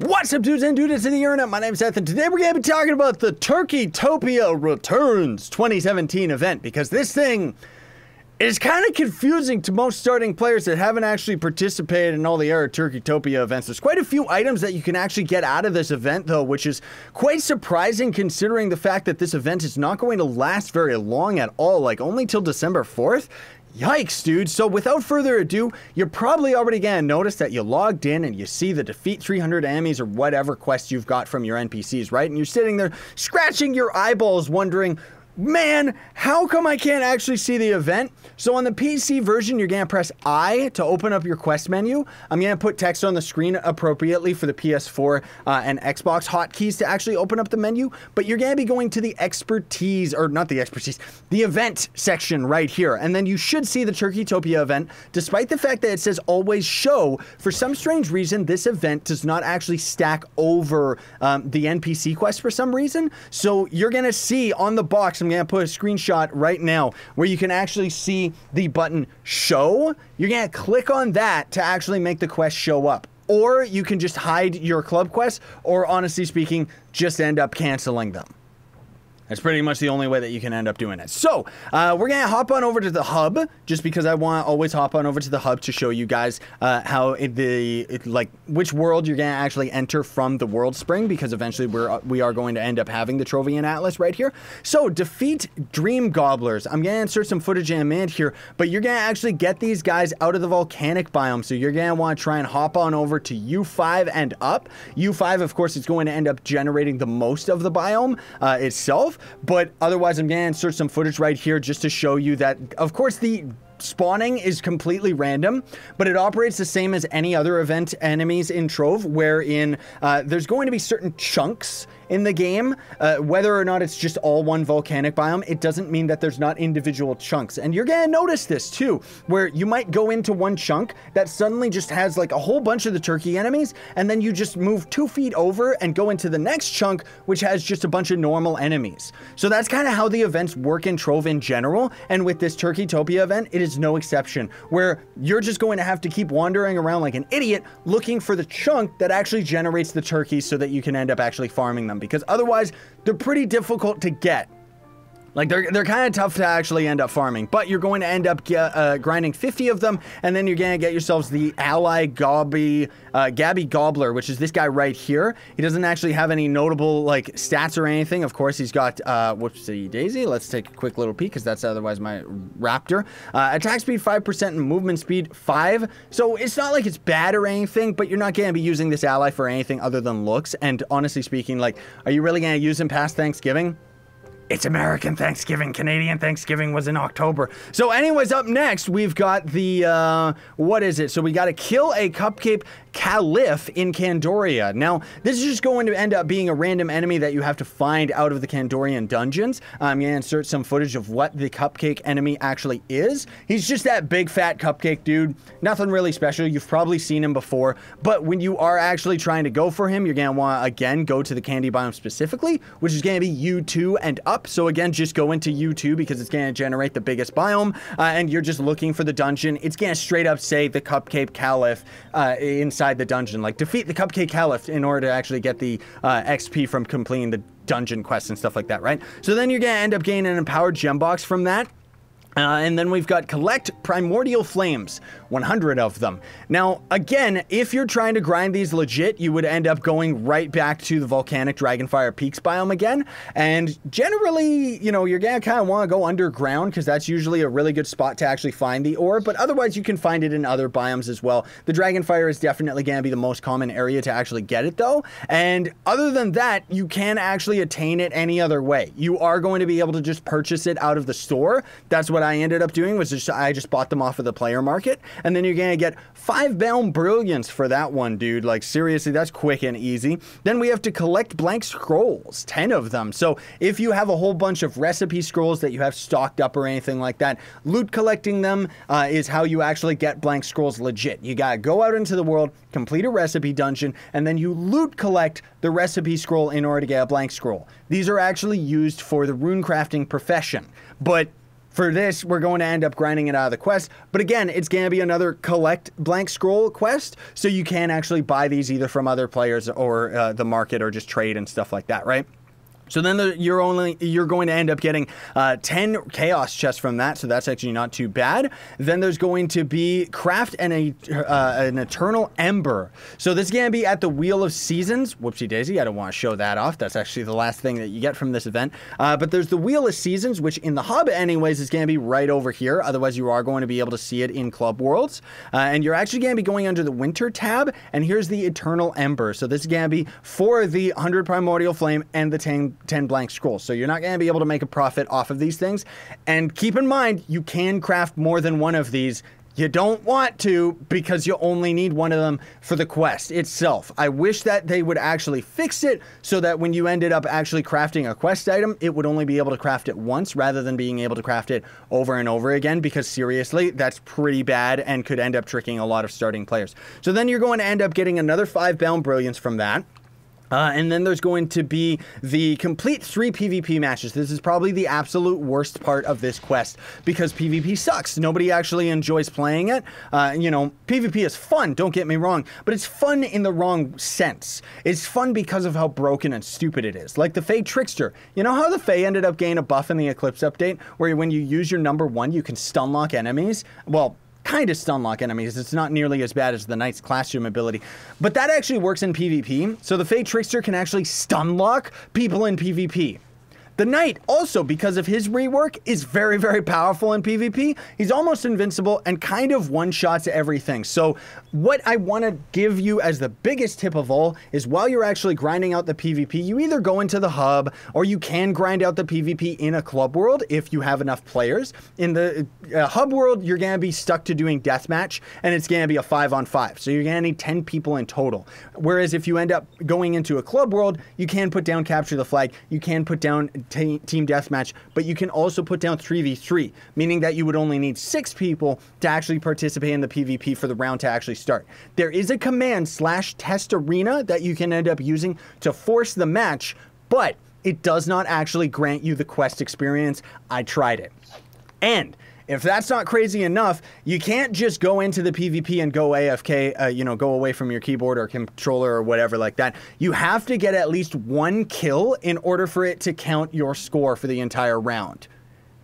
What's up, dudes and dudettes of the internet? My name is Seth, and today we're going to be talking about the Turkeytopia Returns 2017 event, because this thing is kind of confusing to most starting players that haven't actually participated in all the other Turkeytopia events. There's quite a few items that you can actually get out of this event, though, which is quite surprising considering the fact that this event is not going to last very long at all, like only till December 4th. Yikes, dude. So without further ado, you're probably already going to notice that you logged in and you see the defeat 300 enemies or whatever quest you've got from your NPCs, right? And you're sitting there scratching your eyeballs wondering, man, how come I can't actually see the event? So on the PC version, you're going to press I to open up your quest menu. I'm going to put text on the screen appropriately for the PS4 and Xbox hotkeys to actually open up the menu. But you're going to be going to the expertise, or not the expertise, the event section right here. And then you should see the Turkeytopia event. Despite the fact that it says always show, for some strange reason, this event does not actually stack over the NPC quest for some reason. So you're going to see on the box, I'm going to put a screenshot right now where you can actually see the button show. You're going to click on that to actually make the quest show up. Or you can just hide your club quests, or honestly speaking, just end up canceling them. That's pretty much the only way that you can end up doing it. So, we're going to hop on over to the hub, just because I want to always hop on over to the hub to show you guys how which world you're going to actually enter from the world spring, because eventually we are going to end up having the Trovian Atlas right here. So, defeat Dream Gobblers. I'm going to insert some footage in a minute here, but you're going to actually get these guys out of the volcanic biome, so you're going to want to try and hop on over to U5 and up. U5, of course, is going to end up generating the most of the biome itself. But otherwise, I'm going to insert some footage right here just to show you that, of course, the spawning is completely random, but it operates the same as any other event enemies in Trove, wherein there's going to be certain chunks in the game. Whether or not it's just all one volcanic biome, it doesn't mean that there's not individual chunks. And you're going to notice this too, where you might go into one chunk that suddenly just has like a whole bunch of the turkey enemies, and then you just move 2 feet over and go into the next chunk, which has just a bunch of normal enemies. So that's kind of how the events work in Trove in general, and with this Turkeytopia event, it is no exception, where you're just going to have to keep wandering around like an idiot looking for the chunk that actually generates the turkeys so that you can end up actually farming them, because otherwise they're pretty difficult to get. Like, they're kind of tough to actually end up farming, but you're going to end up grinding 50 of them, and then you're going to get yourselves the ally Gabby Gobbler, which is this guy right here. He doesn't actually have any notable, like, stats or anything. Of course, he's got, whoopsie daisy. Let's take a quick little peek, because that's otherwise my raptor. Attack speed 5% and movement speed 5. So it's not like it's bad or anything, but you're not going to be using this ally for anything other than looks. And honestly speaking, like, are you really going to use him past Thanksgiving? It's American Thanksgiving. Canadian Thanksgiving was in October. So anyways, up next, we've got the, what is it? So we got to kill a Cupcake Caliph in Candoria. Now, this is just going to end up being a random enemy that you have to find out of the Candorian dungeons. I'm going to insert some footage of what the Cupcake Enemy actually is. He's just that big fat cupcake dude. Nothing really special. You've probably seen him before. But when you are actually trying to go for him, you're going to want to, again, go to the candy biome specifically, which is going to be U2 and up. So again, just go into U2 because it's going to generate the biggest biome, and you're just looking for the dungeon. It's going to straight up say the Cupcake Caliph inside the dungeon. Like, defeat the Cupcake Caliph in order to actually get the XP from completing the dungeon quests and stuff like that, right? So then you're going to end up gaining an empowered gem box from that. And then we've got collect Primordial Flames, 100 of them. Now, again, if you're trying to grind these legit, you would end up going right back to the Volcanic Dragonfire Peaks biome again. And generally, you know, you're going to kind of want to go underground, because that's usually a really good spot to actually find the ore. But otherwise, you can find it in other biomes as well. The Dragonfire is definitely going to be the most common area to actually get it, though. And other than that, you can actually attain it any other way. You are going to be able to just purchase it out of the store. That's what I ended up doing, was just, I just bought them off of the player market, and then you're gonna get 5 Balm Brilliance for that one, dude. Like, seriously, that's quick and easy. Then we have to collect blank scrolls, 10 of them. So if you have a whole bunch of recipe scrolls that you have stocked up or anything like that, loot collecting them is how you actually get blank scrolls legit. You gotta go out into the world, complete a recipe dungeon, and then you loot collect the recipe scroll in order to get a blank scroll. These are actually used for the rune crafting profession, but For this, we're going to end up grinding it out of the quest. But again, it's going to be another collect blank scroll quest. So you can actually buy these either from other players or the market or just trade and stuff like that, right? So then you're going to end up getting 10 chaos chests from that, so that's actually not too bad. Then there's going to be craft an eternal ember. So this is going to be at the Wheel of Seasons. Whoopsie daisy, I don't want to show that off. That's actually the last thing that you get from this event. But there's the Wheel of Seasons, which in the hub anyways is going to be right over here. Otherwise, you are going to be able to see it in Club Worlds. And you're actually going to be going under the Winter tab. And here's the Eternal Ember. So this is going to be for the 100 Primordial Flame and the 10 blank scrolls. So you're not going to be able to make a profit off of these things. And keep in mind, you can craft more than one of these. You don't want to, because you only need one of them for the quest itself. I wish that they would actually fix it so that when you ended up actually crafting a quest item, it would only be able to craft it once rather than being able to craft it over and over again, because seriously, that's pretty bad and could end up tricking a lot of starting players. So then you're going to end up getting another 5 Bound Brilliance from that. And then there's going to be the complete 3 PvP matches. This is probably the absolute worst part of this quest because PvP sucks. Nobody actually enjoys playing it. You know, PvP is fun, don't get me wrong, but it's fun in the wrong sense. It's fun because of how broken and stupid it is. Like the Fae Trickster. You know how the Fae ended up gaining a buff in the Eclipse update where when you use your number 1, you can stun lock enemies? Well, kind of stun lock enemies. It's not nearly as bad as the Knight's Classroom ability, but that actually works in PvP. So the Fae Trickster can actually stun lock people in PvP. The Knight also, because of his rework, is very, very powerful in PvP. He's almost invincible and kind of one-shots everything. So what I want to give you as the biggest tip of all is while you're actually grinding out the PvP, you either go into the hub or you can grind out the PvP in a club world if you have enough players. In the hub world, you're going to be stuck to doing deathmatch, and it's going to be a 5-on-5. So you're going to need 10 people in total. Whereas if you end up going into a club world, you can put down capture the flag, you can put down team deathmatch, but you can also put down 3v3, meaning that you would only need 6 people to actually participate in the PvP for the round to actually start. There is a command /test arena that you can end up using to force the match, but it does not actually grant you the quest experience. I tried it. And if that's not crazy enough, you can't just go into the PvP and go AFK, you know, go away from your keyboard or controller or whatever like that. You have to get at least 1 kill in order for it to count your score for the entire round.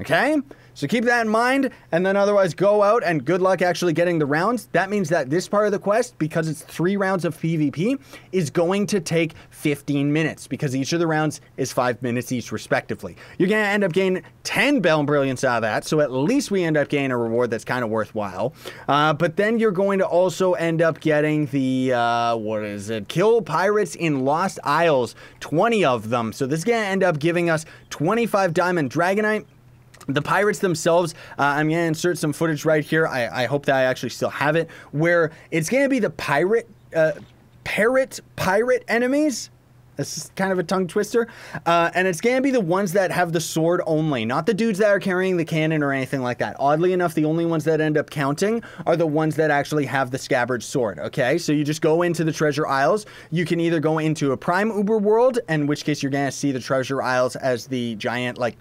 Okay? So keep that in mind, and then otherwise go out and good luck actually getting the rounds. That means that this part of the quest, because it's 3 rounds of PvP, is going to take 15 minutes because each of the rounds is 5 minutes each respectively. You're going to end up gaining 10 Bound Brilliance out of that, so at least we end up gaining a reward that's kind of worthwhile. But then you're going to also end up getting the, what is it? Kill Pirates in Lost Isles, 20 of them. So this is going to end up giving us 25 Diamond Dragonite. The pirates themselves, I'm going to insert some footage right here. I hope that I actually still have it, where it's going to be the pirate enemies. This is kind of a tongue twister. And it's going to be the ones that have the sword only, not the dudes that are carrying the cannon or anything like that. Oddly enough, the only ones that end up counting are the ones that actually have the scabbard sword, okay? So you just go into the Treasure Isles. You can either go into a Prime Uber world, in which case you're going to see the Treasure Isles as the giant, like,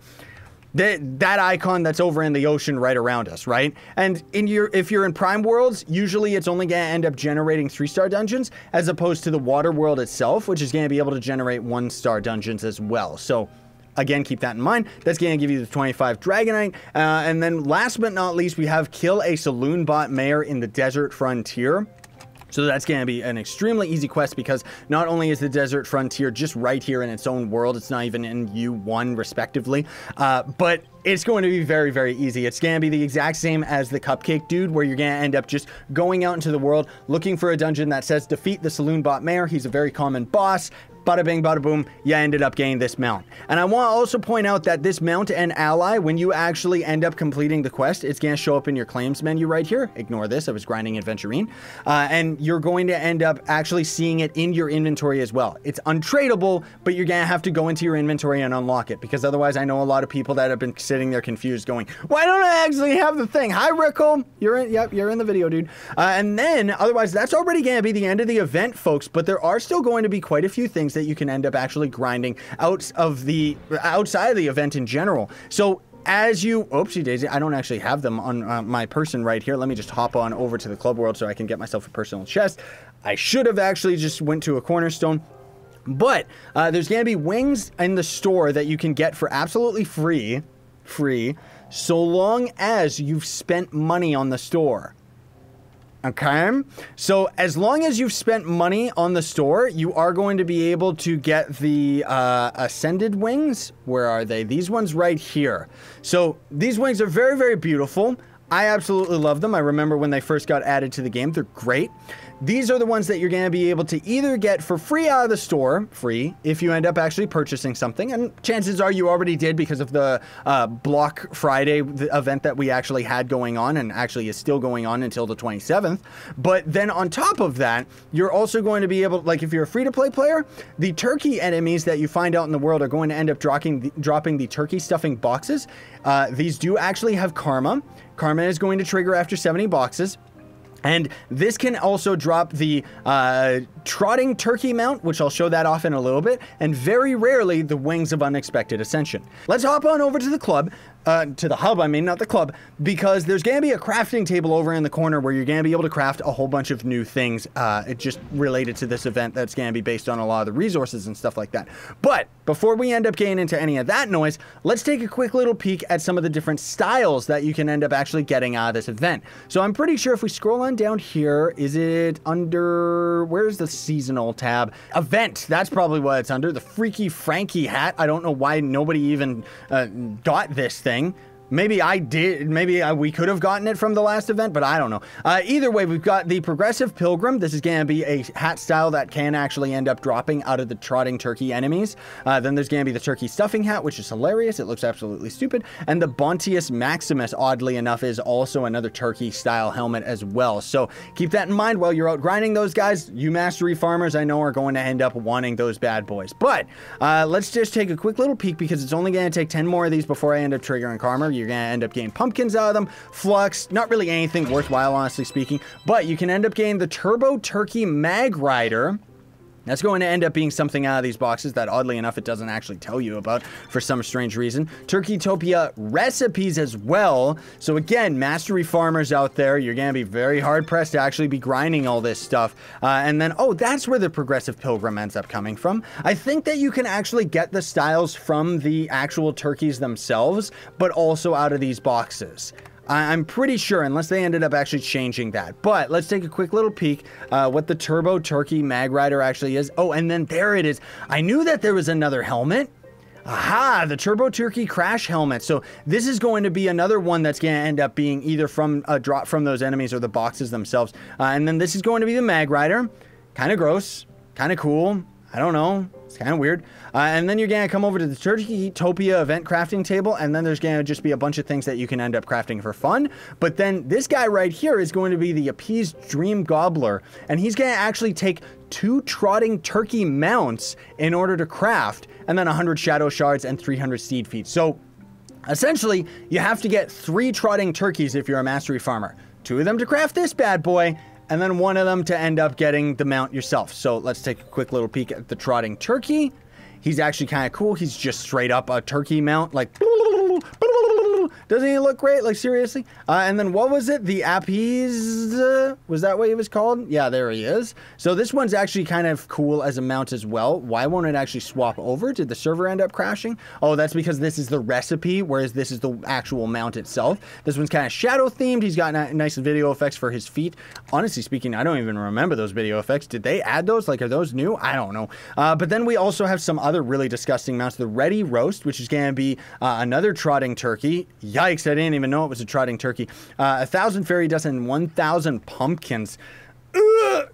that icon that's over in the ocean right around us, right? And if you're in Prime Worlds, usually it's only going to end up generating 3-star dungeons as opposed to the Water World itself, which is going to be able to generate 1-star dungeons as well. So again, keep that in mind. That's going to give you the 25 Dragonite. And then last but not least, we have kill a Saloon bot mayor in the Desert Frontier. So that's going to be an extremely easy quest because not only is the Desert Frontier just right here in its own world, it's not even in U1 respectively, but it's going to be very, very easy. It's going to be the exact same as the Cupcake dude, where you're going to end up just going out into the world, looking for a dungeon that says defeat the Saloon bot mayor. He's a very common boss. Bada bing, bada boom, you ended up getting this mount. And I want to also point out that this mount and ally, when you actually end up completing the quest, it's going to show up in your claims menu right here. Ignore this, I was grinding Adventurine. And you're going to end up actually seeing it in your inventory as well. It's untradeable, but you're going to have to go into your inventory and unlock it, because otherwise I know a lot of people that have been sitting there confused going, why don't I actually have the thing? Hi, Rickle. Yep, you're in the video, dude. And then, otherwise, that's already going to be the end of the event, folks, but there are still going to be quite a few things that you can end up actually grinding outside of the event in general. So as you, oopsie daisy, I don't actually have them on my person right here. Let me just hop on over to the club world so I can get myself a personal chest. I should have actually just went to a cornerstone. But there's going to be wings in the store that you can get for absolutely free, so long as you've spent money on the store. Okay, so as long as you've spent money on the store, you are going to be able to get the ascended wings. Where are they? These ones right here. So these wings are very, very beautiful. I absolutely love them. I remember when they first got added to the game. They're great. These are the ones that you're going to be able to either get for free out of the store, free, if you end up actually purchasing something. And chances are you already did because of the Block Friday event that we actually had going on, and actually is still going on until the 27th. But then on top of that, you're also going to be able, like if you're a free-to-play player, the turkey enemies that you find out in the world are going to end up dropping the turkey stuffing boxes. These do actually have karma. Karma is going to trigger after 70 boxes. And this can also drop the trotting turkey mount, which I'll show that off in a little bit, and very rarely the wings of unexpected ascension. Let's hop on over to the club, to the hub, I mean, not the club, because there's going to be a crafting table over in the corner where you're going to be able to craft a whole bunch of new things just related to this event that's going to be based on a lot of the resources and stuff like that. But before we end up getting into any of that noise, let's take a quick little peek at some of the different styles that you can end up actually getting out of this event. So I'm pretty sure if we scroll on down here, is it under, where's the seasonal tab? Event, that's probably what it's under. The Freaky Frankie hat. I don't know why nobody even got this thing. Maybe I did, maybe we could have gotten it from the last event, but I don't know. Either way, we've got the Progressive Pilgrim. This is going to be a hat style that can actually end up dropping out of the trotting turkey enemies. Then there's going to be the turkey stuffing hat, which is hilarious. It looks absolutely stupid. And the Bontius Maximus, oddly enough, is also another turkey style helmet as well. So keep that in mind while you're out grinding those guys. You mastery farmers, I know, are going to end up wanting those bad boys. But let's just take a quick little peek because it's only going to take 10 more of these before I end up triggering karma. You're going to end up getting pumpkins out of them, flux, not really anything worthwhile, honestly speaking, but you can end up getting the Turbo Turkey Mag Rider. That's going to end up being something out of these boxes that, oddly enough, it doesn't actually tell you about for some strange reason. Turkeytopia recipes as well. So again, mastery farmers out there, you're going to be very hard-pressed to actually be grinding all this stuff. And then, oh, that's where the Progressive Pilgrim ends up coming from. I think that you can actually get the styles from the actual turkeys themselves, but also out of these boxes. I'm pretty sure, unless they ended up actually changing that. But let's take a quick little peek what the Turbo Turkey Mag Rider actually is. Oh, and then there it is. I knew that there was another helmet. Aha, the Turbo Turkey Crash Helmet. So this is going to be another one that's going to end up being either from a drop from those enemies or the boxes themselves. And then this is going to be the Mag Rider. Kind of gross, kind of cool. I don't know. It's kind of weird. And then you're going to come over to the Turkeytopia event crafting table, and then there's going to just be a bunch of things that you can end up crafting for fun. But then this guy right here is going to be the Appeased Dream Gobbler, and he's going to actually take 2 trotting turkey mounts in order to craft, and then 100 shadow shards and 300 seed feet. So essentially, you have to get 3 trotting turkeys if you're a mastery farmer. 2 of them to craft this bad boy, and then 1 of them to end up getting the mount yourself. So let's take a quick little peek at the trotting turkey. He's actually kind of cool. He's just straight up a turkey mount, like, doesn't he look great? Like, seriously? And then what was it? The Appeased, was that what he was called? Yeah, there he is. So this one's actually kind of cool as a mount as well. Why won't it actually swap over? Did the server end up crashing? Oh, that's because this is the recipe, whereas this is the actual mount itself. This one's kind of shadow themed. He's got nice video effects for his feet. Honestly speaking, I don't even remember those video effects. Did they add those? Like, are those new? I don't know. But then we also have some other really disgusting mounts. The Ready Roast, which is going to be another trotting turkey. Yikes, I didn't even know it was a trotting turkey. 1,000 fairy dust and 1,000 pumpkins.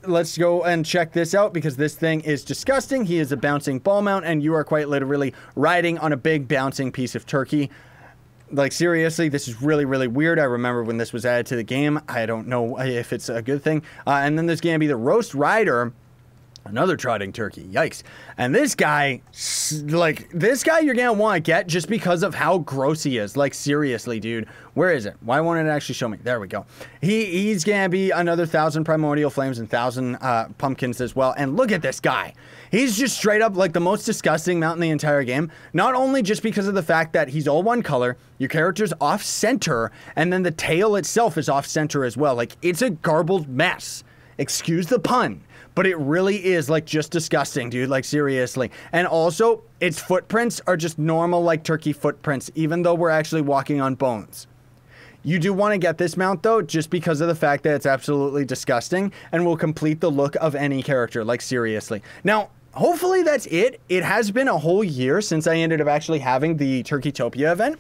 Let's go and check this out because this thing is disgusting. He is a bouncing ball mount, and you are quite literally riding on a big bouncing piece of turkey. Like, seriously, this is really, really weird. I remember when this was added to the game. I don't know if it's a good thing. And then there's going to be the Roast Rider. Another trotting turkey. Yikes. And this guy, you're going to want to get just because of how gross he is. Like, seriously, dude. Where is it? Why won't it actually show me? There we go. He's going to be another 1,000 primordial flames and 1,000 pumpkins as well. And look at this guy. He's just straight up like the most disgusting mount in the entire game. Not only just because of the fact that he's all one color, your character's off center, and then the tail itself is off center as well. Like, it's a garbled mess. Excuse the pun. But it really is, like, just disgusting, dude. Like, seriously. And also, its footprints are just normal, like, turkey footprints, even though we're actually walking on bones. You do want to get this mount, though, just because of the fact that it's absolutely disgusting and will complete the look of any character. Like, seriously. Now, hopefully that's it. It has been a whole year since I ended up actually having the Turkeytopia event.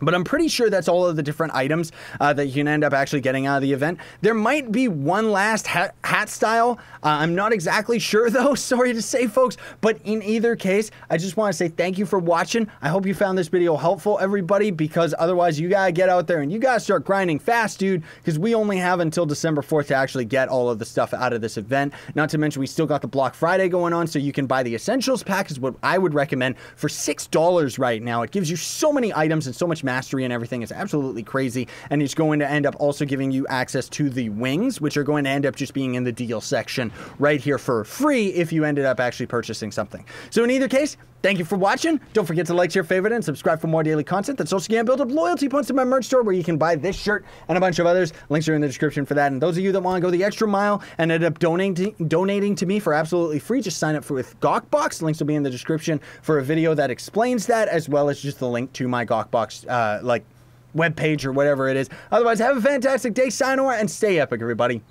But I'm pretty sure that's all of the different items that you can end up actually getting out of the event. There might be one last hat style. I'm not exactly sure, though. Sorry to say, folks. But in either case, I just want to say thank you for watching. I hope you found this video helpful, everybody, because otherwise you got to get out there and you got to start grinding fast, dude, because we only have until December 4th to actually get all of the stuff out of this event. Not to mention we still got the Block Friday going on, so you can buy the Essentials pack is what I would recommend for $6 right now. It gives you so many items and so much mastery and everything. It's absolutely crazy, and it's going to end up also giving you access to the wings, which are going to end up just being in the deal section right here for free if you ended up actually purchasing something. So in either case, thank you for watching. Don't forget to like, share, favorite, and subscribe for more daily content. That's also going to build up loyalty points to my merch store where you can buy this shirt and a bunch of others. Links are in the description for that. And those of you that want to go the extra mile and end up donating to me for absolutely free, just sign up with Gawkbox. Links will be in the description for a video that explains that, as well as just the link to my Gawkbox webpage or whatever it is. Otherwise, have a fantastic day, sayonara, and stay epic, everybody.